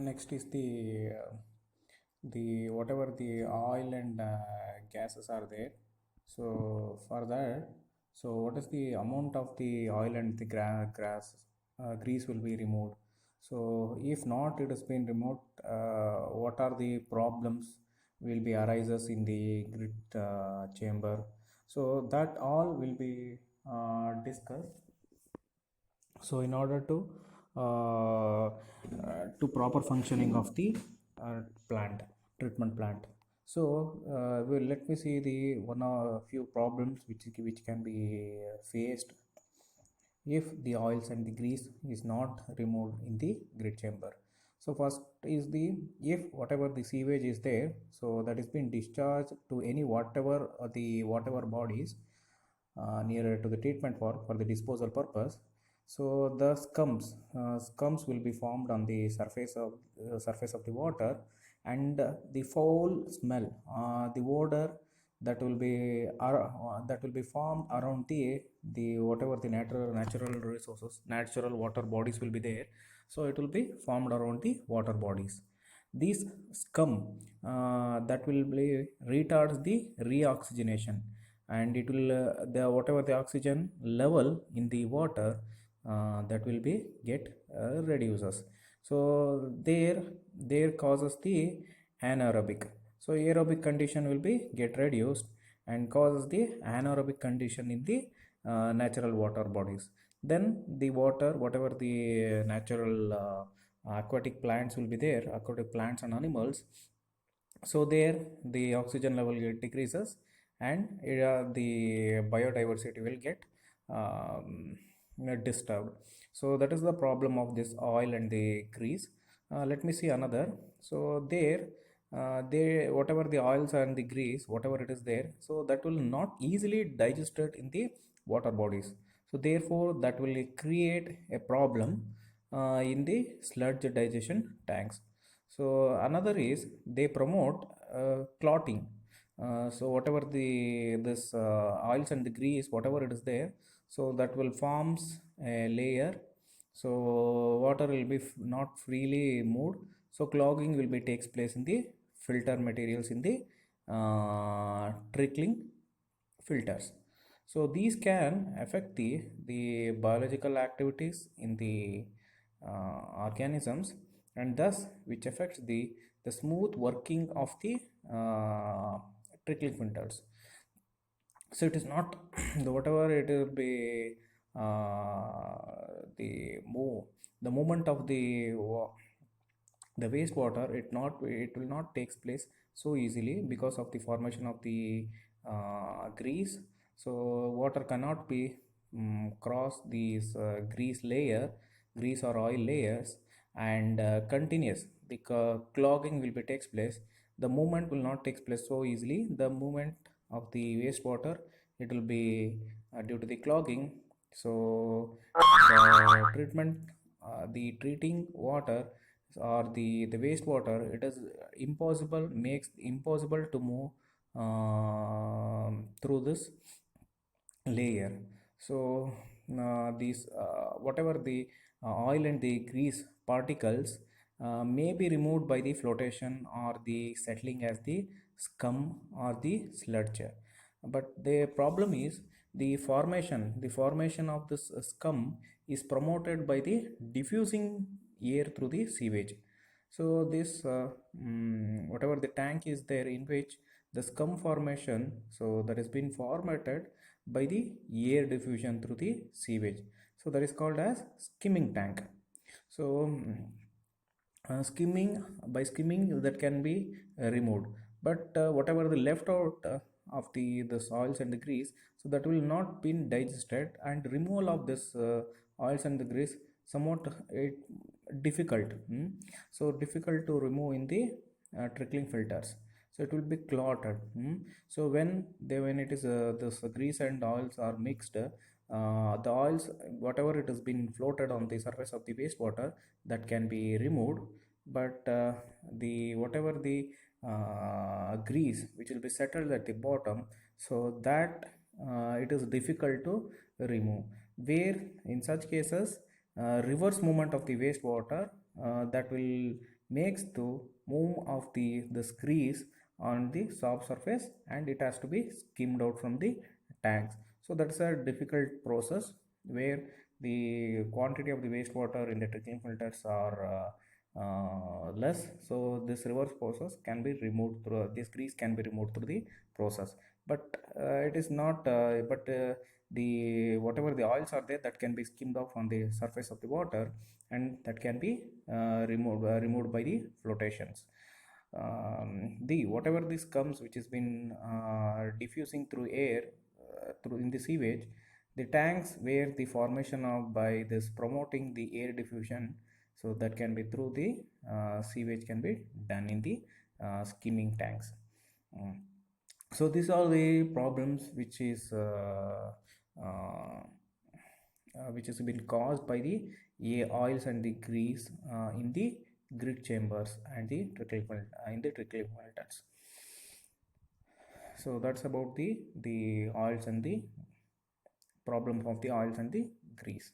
Next is the whatever the oil and gases are there. So for that, so what is the amount of the oil and the grease will be removed? So if not, it has been removed. What are the problems will be arises in the grid chamber? So that all will be discussed. So in order to proper functioning of the plant treatment plant, so let me see the one or few problems which can be faced if the oils and the grease is not removed in the grid chamber. So first is the, if whatever the sewage is there, so that is been discharged to any whatever bodies nearer to the treatment for the disposal purpose. So the scums will be formed on the surface of the water, and the foul smell, the odor that will be formed around the whatever the natural resources, natural water bodies will be there. So it will be formed around the water bodies. These scum that will be retards the reoxygenation, and it will the whatever the oxygen level in the water that will be get reduces. So there causes the anaerobic. So aerobic condition will be get reduced and causes the anaerobic condition in the natural water bodies. Then the water, whatever the natural aquatic plants will be there, aquatic plants and animals, so there the oxygen level decreases, and the biodiversity will get disturbed. So that is the problem of this oil and the grease. Let me see another. So there they whatever the oils and the grease, whatever it is there, so that will not easily digested in the water bodies. So therefore that will create a problem in the sludge digestion tanks. So another is they promote clotting. So whatever the this oils and the grease, whatever it is there, so that will forms a layer. So water will be not freely moved. So clogging will be takes place in the filter materials in the trickling filters. So these can affect the biological activities in the organisms, and thus which affects the smooth working of the trickling filters. So it is not the whatever it will be the move the movement of the wastewater, it will not takes place so easily because of the formation of the grease. So water cannot be cross these grease or oil layers, and continuous the clogging will be takes place. The movement will not takes place so easily. The movement of the wastewater, it will be due to the clogging. So the the treating water or the wastewater, it is makes impossible to move through this layer. So these whatever the oil and the grease particles may be removed by the flotation or the settling as the scum or the sludge. But the problem is the formation of this scum is promoted by the diffusing air through the sewage. So this whatever the tank is there in which the scum formation, so that has been formatted by the air diffusion through the sewage. So that is called as skimming tank. So skimming that can be removed, but whatever the left out of the soils and the grease, so that will not be digested, and removal of this oils and the grease somewhat difficult. So difficult to remove in the trickling filters. So it will be clotted. So when it is this grease and oils are mixed, the oils, whatever it has been floated on the surface of the wastewater, that can be removed. But the whatever the grease which will be settled at the bottom, so that it is difficult to remove, where in such cases reverse movement of the wastewater that will makes the move of this grease on the soft surface, and it has to be skimmed out from the tanks. So that's a difficult process where the quantity of the wastewater in the trickling filters are less. So this reverse process can be removed through this grease can be removed through the process, but it is not but the whatever the oils are there, that can be skimmed off on the surface of the water, and that can be removed by the flotations. The whatever this comes, which has been diffusing through air through in the sewage, the tanks where the formation of by this promoting the air diffusion, so that can be through the sewage can be done in the skimming tanks. Mm. So these are the problems which has been caused by the oils and the grease in the grid chambers and the in the trickle filters. So that's about the oils and the problem of the oils and the grease.